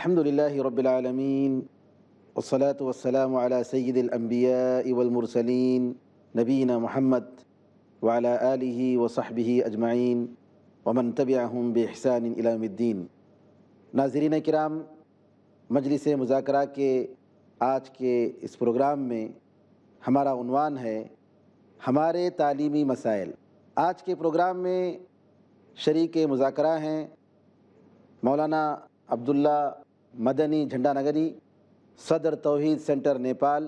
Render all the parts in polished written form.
الحمد للہ رب العالمین والصلاة والسلام علی سید الانبیاء والمرسلین نبینا محمد وعلی آلہ وصحبہ اجمعین ومن تبعہم بإحسان الی یوم الدین۔ ناظرین کرام، مجلس مذاکرہ کے آج کے اس پروگرام میں ہمارا عنوان ہے ہمارے تعلیمی مسائل۔ آج کے پروگرام میں شریک مذاکرہ ہیں مولانا عبداللہ مدنی جھنڈا نگری، صدر توحید سینٹر نیپال،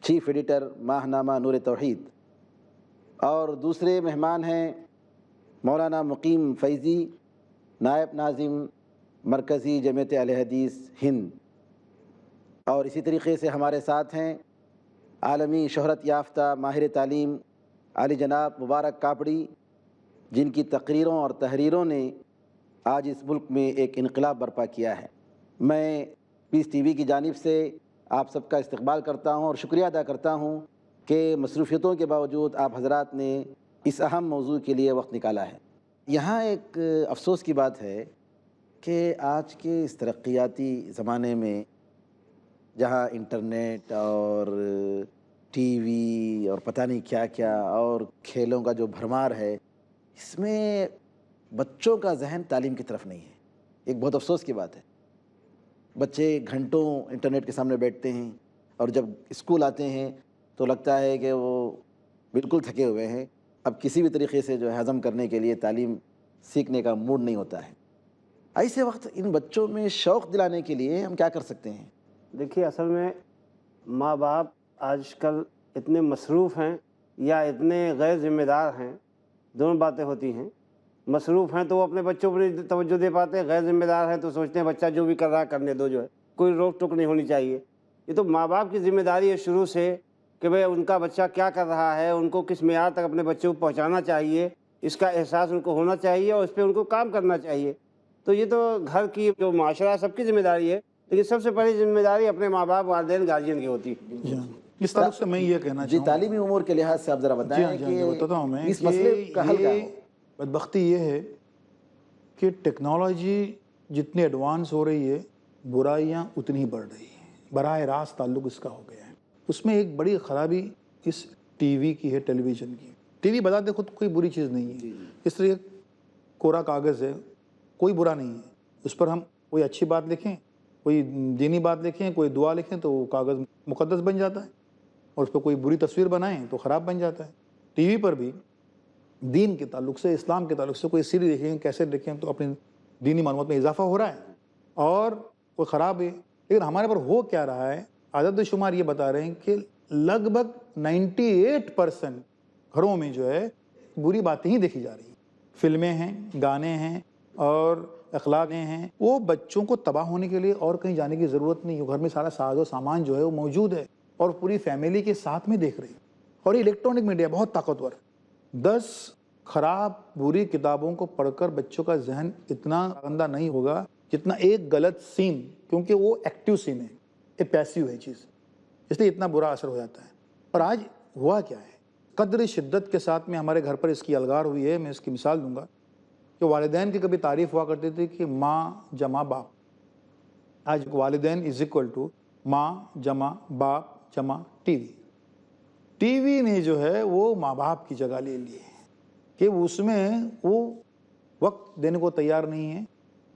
چیف ایڈیٹر ماہنامہ نور توحید، اور دوسرے مہمان ہیں مولانا مقیم فیضی، نائب ناظم مرکزی جمعیت اہل حدیث ہند، اور اسی طریقے سے ہمارے ساتھ ہیں عالمی شہرت یافتہ ماہر تعلیم علی جناب مبارک کاپڑی، جن کی تقریروں اور تحریروں نے آج اس ملک میں ایک انقلاب برپا کیا ہے۔ میں پیس ٹی وی کی جانب سے آپ سب کا استقبال کرتا ہوں اور شکریہ ادا کرتا ہوں کہ مصروفیتوں کے باوجود آپ حضرات نے اس اہم موضوع کے لیے وقت نکالا ہے۔ یہاں ایک افسوس کی بات ہے کہ آج کے اس ترقیاتی زمانے میں جہاں انٹرنیٹ اور ٹی وی اور پتہ نہیں کیا کیا اور کھیلوں کا جو بھرمار ہے، اس میں بچوں کا ذہن تعلیم کی طرف نہیں ہے۔ ایک بہت افسوس کی بات ہے۔ بچے گھنٹوں انٹرنیٹ کے سامنے بیٹھتے ہیں اور جب اسکول آتے ہیں تو لگتا ہے کہ وہ بالکل تھکے ہوئے ہیں، اب کسی بھی طریقے سے جو ہے ہضم کرنے کے لیے تعلیم سیکھنے کا موڈ نہیں ہوتا ہے۔ ایسے وقت ان بچوں میں شوق دلانے کے لیے ہم کیا کر سکتے ہیں؟ دیکھیے، اصل میں ماں باپ آج کل اتنے مصروف ہیں یا اتنے غیر ذمہ دار ہیں، دونوں باتیں ہوتی ہیں۔ مصروف ہیں تو وہ اپنے بچوں پر نہیں توجہ دے پاتے، غیر ذمہ دار ہیں تو سوچتے ہیں بچہ جو بھی کر رہا کرنے دو، جو ہے کوئی روک ٹوک نہیں ہونی چاہیے۔ یہ تو ماں باپ کی ذمہ داری ہے شروع سے کہ بھئی ان کا بچہ کیا کر رہا ہے، ان کو کس معیار تک اپنے بچے کو پہنچانا چاہیے، اس کا احساس ان کو ہونا چاہیے اور اس پہ ان کو کام کرنا چاہیے۔ تو یہ تو گھر کی جو معاشرہ سب کی ذمہ داری ہے، لیکن سب سے پہلی ذمہ داری اپنے ماں باپ، والدین، گارجین کی ہوتی ہے۔ اس تعلق سے میں یہ کہنا جی، چاہوں تعلیمی امور کے لحاظ سے آپ ذرا بتائیں کہ بتاتا ہوں میں اس مسئلے کا حل کیا یہ ہو؟ بدبختی یہ ہے کہ ٹیکنالوجی جتنی ایڈوانس ہو رہی ہے، برائیاں اتنی ہی بڑھ رہی ہیں۔ براہ راست تعلق اس کا ہو گیا ہے۔ اس میں ایک بڑی خرابی اس ٹی وی کی ہے، ٹیلی ویژن کی۔ ٹی وی بذات خود کوئی بری چیز نہیں ہے، اس طرح کوڑا کاغذ ہے، کوئی برا نہیں ہے۔ اس پر ہم کوئی اچھی بات لکھیں، کوئی دینی بات لکھیں، کوئی دعا لکھیں تو وہ کاغذ مقدس بن جاتا ہے، اور اس پہ کوئی بری تصویر بنائیں تو خراب بن جاتا ہے۔ ٹی وی پر بھی دین کے تعلق سے، اسلام کے تعلق سے کوئی سیریز دیکھیں، کیسے دیکھیں تو اپنی دینی معلومات میں اضافہ ہو رہا ہے اور کوئی خراب ہے۔ لیکن ہمارے پر ہو کیا رہا ہے، عدد شمار یہ بتا رہے ہیں کہ لگ بھگ 98% گھروں میں جو ہے بری باتیں ہی دیکھی جا رہی ہیں۔ فلمیں ہیں، گانے ہیں اور اخلاقیں ہیں، وہ بچوں کو تباہ ہونے کے لیے اور کہیں جانے کی ضرورت نہیں ہے۔ گھر میں سارا ساز و سامان جو ہے وہ موجود ہے اور پوری فیملی کے ساتھ میں دیکھ رہی ہے۔ اور یہ الیکٹرانک میڈیا بہت طاقتور ہے۔ 10 خراب بری کتابوں کو پڑھ کر بچوں کا ذہن اتنا گندا نہیں ہوگا جتنا ایک غلط سین، کیونکہ وہ ایکٹیو سین ہے، یہ پیسیو ہے چیز، اس لیے اتنا برا اثر ہو جاتا ہے۔ اور آج ہوا کیا ہے، قدر شدت کے ساتھ میں ہمارے گھر پر اس کی الغار ہوئی ہے۔ میں اس کی مثال دوں گا کہ والدین کی کبھی تعریف ہوا کرتی تھی کہ ماں جمع باپ۔ آج والدین از اکول ٹو ماں جمع باپ جمع ٹی وی۔ ٹی وی نے جو ہے وہ ماں باپ کی جگہ لے لی ہے کہ اس میں وہ وقت دینے کو تیار نہیں ہے۔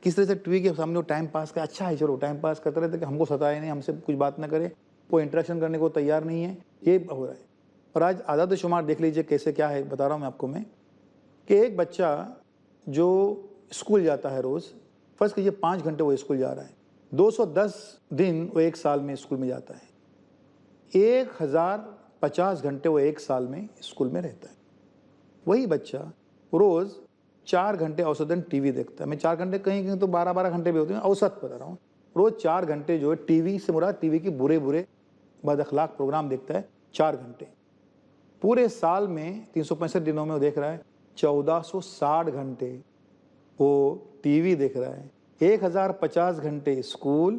کس طرح سے ٹی وی کے سامنے وہ ٹائم پاس کرے، اچھا ہے چلو ٹائم پاس کرتے رہتے کہ ہم کو ستائے نہیں، ہم سے کچھ بات نہ کرے، وہ انٹریکشن کرنے کو تیار نہیں ہے، یہ ہو رہا ہے۔ اور آج اعداد و شمار دیکھ لیجئے کیسے کیا ہے، بتا رہا ہوں میں آپ کو میں کہ ایک بچہ جو اسکول جاتا ہے روز، فرض کیجئے 5 گھنٹے وہ اسکول جا رہا ہے، 210 دن وہ ایک سال میں اسکول میں جاتا ہے، 1050 گھنٹے وہ ایک سال میں اسکول میں رہتا ہے۔ وہی بچہ روز 4 گھنٹے اوسطاً ٹی وی دیکھتا ہے۔ میں 4 گھنٹے کہیں کہیں تو 12 گھنٹے بھی ہوتے ہیں، اوسط بتا رہا ہوں۔ روز 4 گھنٹے جو ہے ٹی وی سے مراد ٹی وی کی برے بد اخلاق پروگرام دیکھتا ہے، 4 گھنٹے۔ پورے سال میں 365 دنوں میں وہ دیکھ رہا ہے 1460 گھنٹے وہ ٹی وی دیکھ رہا ہے، 1050 گھنٹے اسکول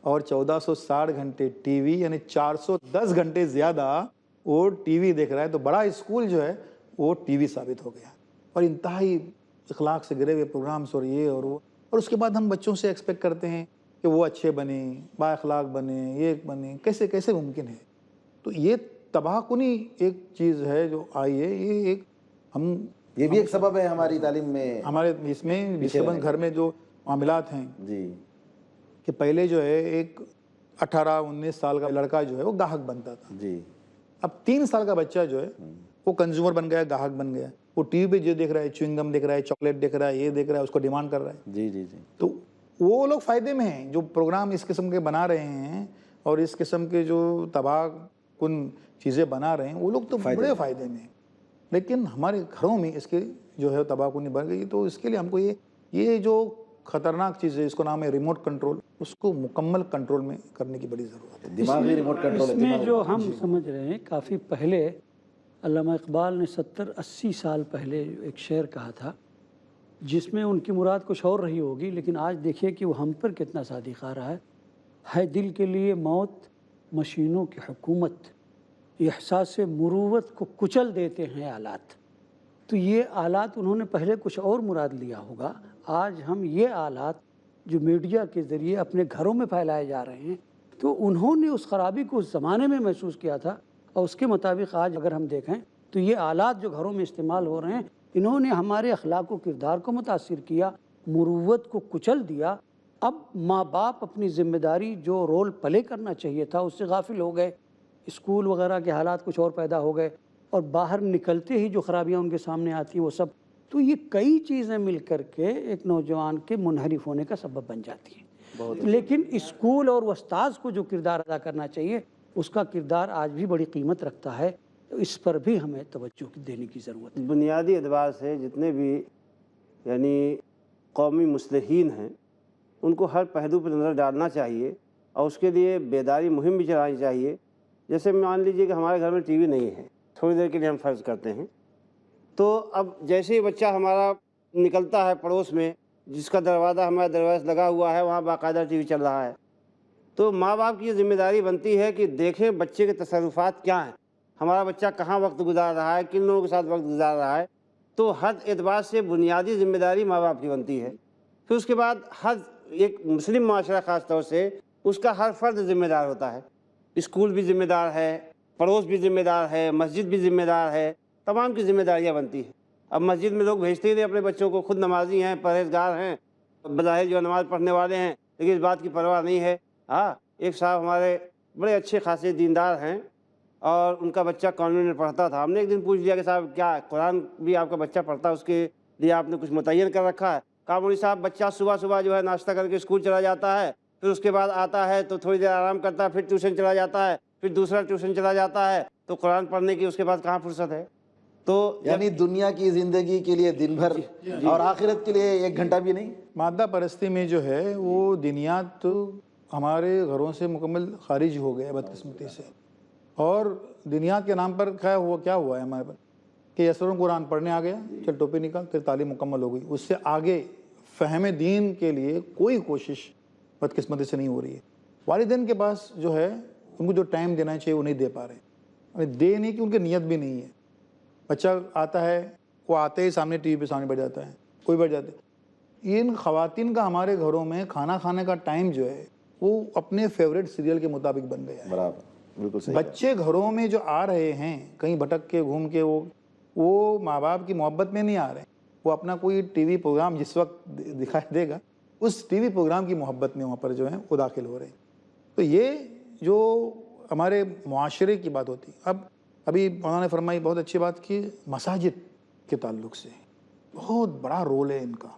اور 1460 گھنٹے ٹی وی، یعنی 410 گھنٹے زیادہ وہ ٹی وی دیکھ رہا ہے۔ تو بڑا اسکول جو ہے وہ ٹی وی ثابت ہو گیا، اور انتہائی اخلاق سے گرے ہوئے پروگرامز اور یہ اور وہ۔ اور اس کے بعد ہم بچوں سے ایکسپیکٹ کرتے ہیں کہ وہ اچھے بنے، با اخلاق بنے، یہ بنے، کیسے کیسے ممکن ہے؟ تو یہ تباہ کنی ایک چیز ہے جو آئی ہے، یہ ایک یہ بھی ایک سبب ہے ہماری تعلیم میں ہمارے اس میں ڈسٹربنس گھر میں جو معاملات ہیں جی کہ پہلے جو ہے ایک 18-19 سال کا لڑکا جو ہے وہ گاہک بنتا تھا، جی اب 3 سال کا بچہ جو ہے وہ کنزیومر بن گیا، گاہک بن گیا، وہ ٹی وی پہ جو دیکھ رہا ہے، چوئنگ گم دیکھ رہا ہے، چاکلیٹ دیکھ رہا ہے، یہ دیکھ رہا ہے، اس کو ڈیمانڈ کر رہا ہے. جی جی جی تو وہ لوگ فائدے میں ہیں جو پروگرام اس قسم کے بنا رہے ہیں اور اس قسم کے جو تباہ کن چیزیں بنا رہے ہیں، وہ لوگ تو بڑے فائدے میں ہیں. لیکن ہمارے گھروں میں اس کے جو ہے تباہ کنی بڑھ گئی. تو اس کے لیے ہم کو یہ جو خطرناک چیز ہے، اس کو نام ہے ریموٹ کنٹرول، اس کو مکمل کنٹرول میں کرنے کی بڑی ضرورت ہے. دماغی ریموٹ کنٹرول اس میں جو ہم سمجھ رہے ہیں کافی پہلے علامہ اقبال نے 70-80 سال پہلے ایک شعر کہا تھا جس میں ان کی مراد کچھ اور رہی ہوگی، لیکن آج دیکھیے کہ وہ ہم پر کتنا صادق آ رہا ہے دل کے لیے موت مشینوں کی حکومت، احساس مروت کو کچل دیتے ہیں آلات. تو یہ آلات انہوں نے پہلے کچھ اور مراد لیا ہوگا، آج ہم یہ آلات جو میڈیا کے ذریعے اپنے گھروں میں پھیلائے جا رہے ہیں، تو انہوں نے اس خرابی کو اس زمانے میں محسوس کیا تھا اور اس کے مطابق آج اگر ہم دیکھیں تو یہ آلات جو گھروں میں استعمال ہو رہے ہیں، انہوں نے ہمارے اخلاق و کردار کو متاثر کیا، مروت کو کچل دیا. اب ماں باپ اپنی ذمہ داری جو رول پلے کرنا چاہیے تھا اس سے غافل ہو گئے، اسکول وغیرہ کے حالات کچھ اور پیدا ہو گئے اور باہر نکلتے ہی جو خرابیاں ان کے سامنے آتی ہیں وہ سب. تو یہ کئی چیزیں مل کر کے ایک نوجوان کے منحرف ہونے کا سبب بن جاتی ہیں. لیکن اسکول اور استاذ کو جو کردار ادا کرنا چاہیے اس کا کردار آج بھی بڑی قیمت رکھتا ہے. تو اس پر بھی ہمیں توجہ دینے کی ضرورت ہے. بنیادی اعتبار سے جتنے بھی یعنی قومی مصلحین ہیں ان کو ہر پہلو پر نظر ڈالنا چاہیے اور اس کے لیے بیداری مہم بھی چلانی چاہیے. جیسے مان لیجئے کہ ہمارے گھر میں ٹی وی نہیں ہے، تھوڑی دیر کے لیے ہم فرض کرتے ہیں، تو اب جیسے ہی بچہ ہمارا نکلتا ہے پڑوس میں جس کا دروازہ ہمارا دروازہ لگا ہوا ہے وہاں باقاعدہ ٹی وی چل رہا ہے، تو ماں باپ کی یہ ذمہ داری بنتی ہے کہ دیکھیں بچے کے تصرفات کیا ہیں، ہمارا بچہ کہاں وقت گزار رہا ہے، کن لوگوں کے ساتھ وقت گزار رہا ہے. تو ہر اعتبار سے بنیادی ذمہ داری ماں باپ کی بنتی ہے. پھر اس کے بعد ہر ایک مسلم معاشرہ خاص طور سے اس کا ہر فرد ذمہ دار ہوتا ہے. اسکول بھی ذمہ دار ہے، پڑوس بھی ذمہ دار ہے، مسجد بھی ذمہ دار ہے، تمام کی ذمہ داریاں بنتی ہیں. اب مسجد میں لوگ بھیجتے ہی نہیں اپنے بچوں کو، خود نمازی ہیں، پرہیزگار ہیں، بظاہر جو نماز پڑھنے والے ہیں، لیکن اس بات کی پرواہ نہیں ہے. ہاں ایک صاحب ہمارے بڑے اچھے خاصے دیندار ہیں اور ان کا بچہ کانوینٹ میں پڑھتا تھا. ہم نے ایک دن پوچھ لیا کہ صاحب کیا قرآن بھی آپ کا بچہ پڑھتا ہے، اس کے لیے آپ نے کچھ متعین کر رکھا ہے؟ کہا مولوی صاحب بچہ صبح صبح جو ہے ناشتہ کر کے اسکول چلا جاتا ہے، پھر اس کے بعد آتا ہے تو تھوڑی دیر آرام کرتا ہے، پھر ٹیوشن چلا جاتا ہے، پھر دوسرا ٹیوشن چلا جاتا ہے، تو قرآن پڑھنے کی اس کے بعد کہاں فرصت ہے؟ تو یعنی دنیا کی زندگی کے لیے دن بھر اور آخرت کے لیے 1 گھنٹہ بھی نہیں. مادہ پرستی میں جو ہے وہ دینیات تو ہمارے گھروں سے مکمل خارج ہو گیا بدقسمتی سے. اور دینیات کے نام پر کیا ہوا ہے ہمارے پر کہ یسروں قرآن پڑھنے آ گیا، چل ٹوپی نکال، پھر تعلیم مکمل ہو گئی. اس سے آگے فہم دین کے لیے کوئی کوشش بدقسمتی سے نہیں ہو رہی ہے. والدین کے پاس جو ہے ان کو جو ٹائم دینا چاہیے وہ نہیں دے پا رہے. دے نہیں کہ ان کی نیت بھی نہیں ہے. بچہ آتا ہے، وہ آتے ہی سامنے ٹی وی پہ سامنے بیٹھ جاتا ہے، کوئی بیٹھ جاتا ہے. ان خواتین کا ہمارے گھروں میں کھانا کھانے کا ٹائم جو ہے وہ اپنے فیوریٹ سیریل کے مطابق بن گیا ہے. برابر، بالکل صحیح. بچے گھروں میں جو آ رہے ہیں کہیں بھٹک کے گھوم کے وہ ماں باپ کی محبت میں نہیں آ رہے. وہ اپنا کوئی ٹی وی پروگرام جس وقت دکھائی دے گا اس ٹی وی پروگرام کی محبت میں وہاں پر جو ہے وہ داخل ہو رہے ہیں. تو یہ جو ہمارے معاشرے کی بات ہوتی. ابھی مولانا نے فرمائی بہت اچھی بات کی مساجد کے تعلق سے، بہت بڑا رول ہے ان کا.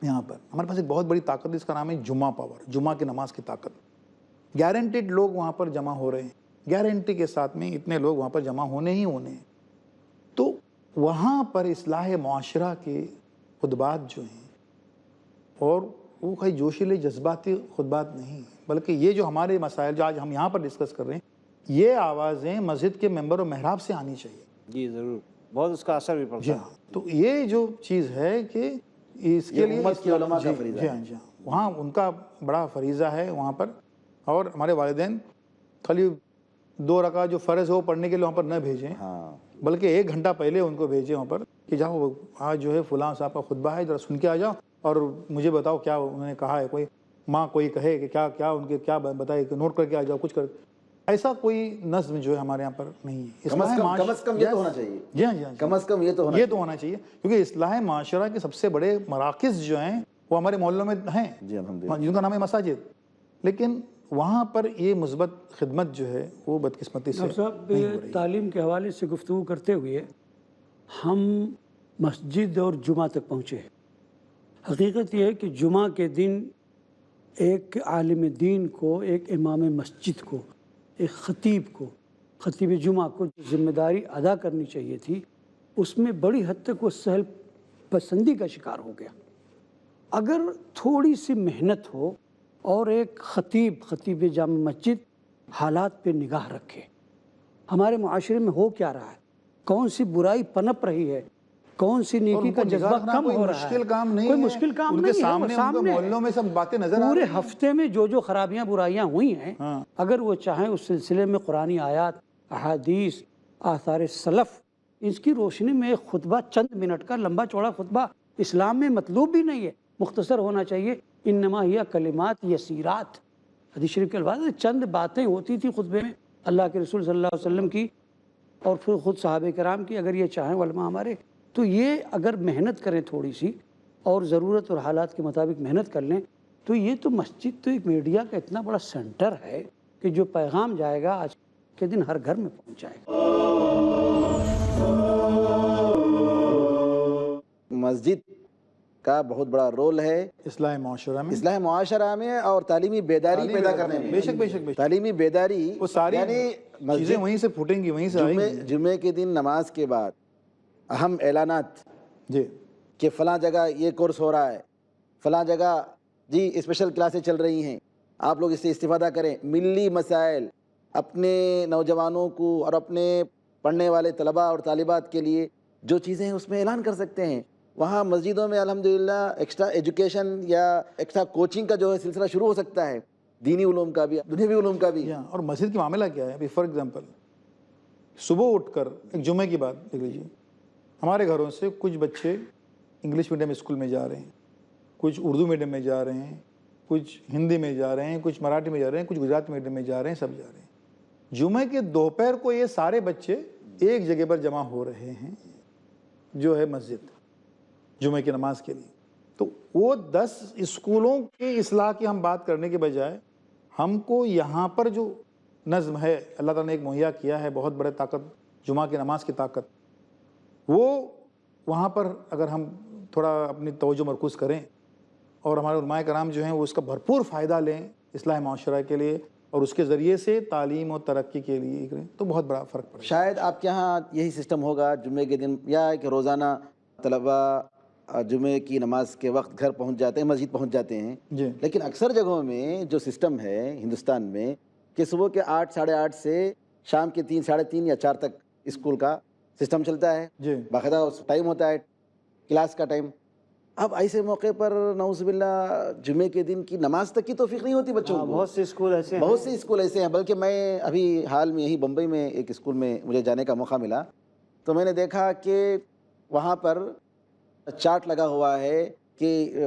یہاں پر ہمارے پاس ایک بہت بڑی طاقت، اس کا نام ہے جمعہ پاور، جمعہ کی نماز کی طاقت. گارنٹیڈ لوگ وہاں پر جمع ہو رہے ہیں، گارنٹی کے ساتھ میں اتنے لوگ وہاں پر جمع ہونے ہی ہونے ہیں. تو وہاں پر اصلاح معاشرہ کے خطبات جو ہیں، اور وہ کوئی جوشیلے جذباتی خطبات نہیں بلکہ یہ جو ہمارے مسائل جو آج ہم یہاں پر ڈسکس کر رہے ہیں، یہ آوازیں مسجد کے ممبر و محراب سے آنی چاہیے. جی ضرور، بہت اس کا اثر بھی پڑتا جی ہے. ہاں. تو یہ جو چیز ہے کہ اس کے لیے امت کے علماء کا فریضہ جی ہاں جی ہاں وہاں ان کا بڑا فریضہ ہے وہاں پر. اور ہمارے والدین خالی 2 رکعت جو فرض ہے وہ پڑھنے کے لیے وہاں پر نہ بھیجیں، ہاں بلکہ 1 گھنٹہ پہلے ان کو بھیجیں وہاں پر کہ جاؤ آج جو ہے فلاں صاحب کا خطبہ ہے ذرا سن کے آ جاؤ اور مجھے بتاؤ کیا انہوں نے کہا ہے. کوئی ماں کوئی کہے کہ کیا کیا ان کے کیا بتائے کہ نوٹ کر کے آ جاؤ کچھ کر، ایسا کوئی نظم جو ہے ہمارے یہاں پر نہیں ہے۔ کم از کم یہ تو ہونا چاہیے، جی ہاں جی ہاں، کم از کم یہ تو ہونا چاہیے کیونکہ اصلاح معاشرہ کے سب سے بڑے مراکز جو ہیں وہ ہمارے محلوں میں ہیں، جی الحمدللہ، جن کا نام ہے مساجد، لیکن وہاں پر یہ مثبت خدمت جو ہے وہ بدقسمتی سے ڈاکٹر صاحب تعلیم کے حوالے سے گفتگو کرتے ہوئے ہم مسجد اور جمعہ تک پہنچے ہیں۔ حقیقت یہ ہے کہ جمعہ کے دن ایک عالم دین کو، ایک امام مسجد کو، ایک خطیب جمعہ کو جو ذمہ داری ادا کرنی چاہیے تھی، اس میں بڑی حد تک وہ سہل پسندی کا شکار ہو گیا۔ اگر تھوڑی سی محنت ہو اور ایک خطیب جامع مسجد حالات پہ نگاہ رکھے، ہمارے معاشرے میں ہو کیا رہا ہے، کون سی برائی پنپ رہی ہے، کون سی نیکی کا جذبہ کم ہو رہا ہے، مشکل کام نہیں کوئی مشکل کام نہیں ہے، وہ سامنے محلوں میں سب باتیں نظر پورے ہفتے میں جو خرابیاں برائیاں ہوئی ہیں، اگر وہ چاہیں اس سلسلے میں قرآنی آیات، احادیث، آثار سلف، اس کی روشنی میں ایک خطبہ، چند منٹ کا لمبا چوڑا خطبہ اسلام میں مطلوب بھی نہیں ہے، مختصر ہونا چاہیے۔ انما ہی کلمات یسیرات، حدیث شریف کے الفاظ ہیں، چند باتیں ہوتی تھی خطبے میں اللہ کے رسول صلی اللہ علیہ وسلم کی اور پھر خود صحابہ کرام کی، اگر یہ چاہیں علماء ہمارے، تو یہ اگر محنت کریں تھوڑی سی اور ضرورت اور حالات کے مطابق محنت کر لیں، تو یہ تو مسجد تو ایک میڈیا کا اتنا بڑا سینٹر ہے کہ جو پیغام جائے گا آج کے دن ہر گھر میں پہنچ جائے گا۔ مسجد کا بہت بڑا رول ہے اصلاح معاشرہ میں اور تعلیمی بیداری پیدا کرنے میں۔ بے شک تعلیمی بیداری، وہ ساری یعنی چیزیں وہیں سے پھوٹیں گی، وہیں سے آئیں گی۔ جمعے کے دن نماز کے بعد اہم اعلانات جی کہ فلاں جگہ یہ کورس ہو رہا ہے، فلاں جگہ جی اسپیشل کلاسیں چل رہی ہیں، آپ لوگ اس سے استفادہ کریں۔ ملی مسائل اپنے نوجوانوں کو اور اپنے پڑھنے والے طلباء اور طالبات کے لیے جو چیزیں ہیں اس میں اعلان کر سکتے ہیں۔ وہاں مسجدوں میں الحمدللہ ایکسٹرا ایجوکیشن یا ایکسٹرا کوچنگ کا جو ہے سلسلہ شروع ہو سکتا ہے، دینی علوم کا بھی، دنیاوی علوم کا بھی۔ اور مسجد کا معاملہ کیا ہے، ابھی فار ایگزامپل صبح اٹھ کر ایک جمعے کی بات دیکھ لیجیے، ہمارے گھروں سے کچھ بچے انگلش میڈیم اسکول میں جا رہے ہیں، کچھ اردو میڈیم میں جا رہے ہیں، کچھ ہندی میں جا رہے ہیں، کچھ مراٹھی میں جا رہے ہیں، کچھ گجراتی میڈیم میں جا رہے ہیں، سب جا رہے ہیں۔ جمعے کے دوپہر کو یہ سارے بچے ایک جگہ پر جمع ہو رہے ہیں جو ہے مسجد، جمعے کی نماز کے لیے۔ تو وہ 10 اسکولوں کی اصلاح کی ہم بات کرنے کے بجائے ہم کو یہاں پر جو نظم ہے اللہ تعالیٰ نے ایک مہیا کیا ہے، بہت بڑے طاقت، جمعہ کی نماز کی طاقت، وہ وہاں پر اگر ہم تھوڑا اپنی توجہ مرکوز کریں اور ہمارے علماء کرام جو ہیں وہ اس کا بھرپور فائدہ لیں اصلاح معاشرہ کے لیے اور اس کے ذریعے سے تعلیم اور ترقی کے لیے کریں تو بہت بڑا فرق پڑے گا۔ شاید آپ کے یہاں یہی سسٹم ہوگا جمعے کے دن، یا کہ روزانہ طلباء جمعے کی نماز کے وقت گھر پہنچ جاتے ہیں، مسجد پہنچ جاتے ہیں، جی لیکن اکثر جگہوں میں جو سسٹم ہے ہندوستان میں کہ صبح کے 8 ساڑھے 8 سے شام کے 3 ساڑھے 3 یا 4 تک اسکول کا سسٹم چلتا ہے، جی باقاعدہ ٹائم ہوتا ہے کلاس کا ٹائم۔ اب ایسے موقع پر نعوذ باللہ جمعے کے دن کی نماز تک کی توفیق نہیں ہوتی بچوں کو۔ بہت سے اسکول ایسے ہیں، بہت سے اسکول ایسے ہیں، بلکہ میں ابھی حال میں یہی بمبئی میں ایک اسکول میں مجھے جانے کا موقع ملا تو میں نے دیکھا کہ وہاں پر چارٹ لگا ہوا ہے کہ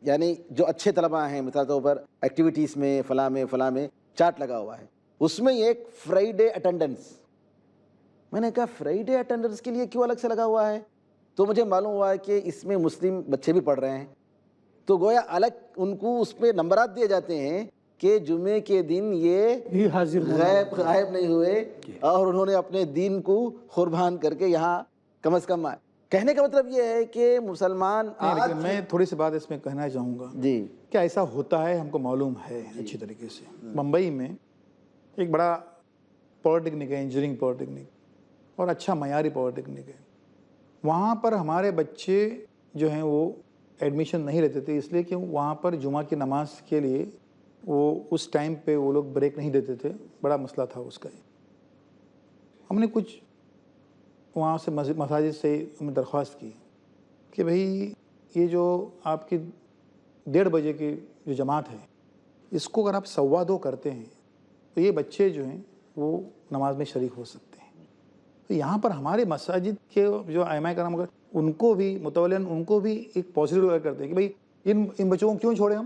یعنی جو اچھے طلباء ہیں مثال طور پر ایکٹیویٹیز میں فلاں میں چارٹ لگا ہوا ہے، اس میں ایک فرائیڈے اٹینڈنس۔ میں نے کہا فرائیڈے اٹینڈنس کے لیے کیوں الگ سے لگا ہوا ہے؟ تو مجھے معلوم ہوا ہے کہ اس میں مسلم بچے بھی پڑھ رہے ہیں، تو گویا الگ ان کو اس پہ نمبرات دیے جاتے ہیں کہ جمعے کے دن یہ غائب نہیں ہوئے اور انہوں نے اپنے دین کو قربان کر کے یہاں کم از کم آئے۔ کہنے کا مطلب یہ ہے کہ مسلمان لیکن میں تھوڑی سی بات اس میں کہنا چاہوں گا، جی کیا ایسا ہوتا ہے، ہم کو معلوم ہے اچھی طریقے سے۔ ممبئی میں ایک بڑا پولیٹیکنک ہے، انجینئرنگ پولیٹیکنک، اور اچھا معیاری پولیٹیکنک ہے۔ وہاں پر ہمارے بچے جو ہیں وہ ایڈمیشن نہیں لیتے تھے، اس لیے کہ وہاں پر جمعہ کی نماز کے لیے وہ اس ٹائم پہ وہ لوگ بریک نہیں دیتے تھے، بڑا مسئلہ تھا اس کا۔ ہم نے کچھ وہاں سے مساجد سے ہمیں درخواست کی کہ بھئی یہ جو آپ کی 1:30 بجے کی جو جماعت ہے اس کو اگر آپ 2:15 کرتے ہیں تو یہ بچے جو ہیں وہ نماز میں شریک ہو سکتے ہیں۔ تو یہاں پر ہمارے مساجد کے جو ائمہ کرام ان کو بھی متولاً ان کو بھی ایک پازیٹیو کرتے ہیں کہ بھئی ان بچوں کو کیوں چھوڑیں ہم،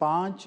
5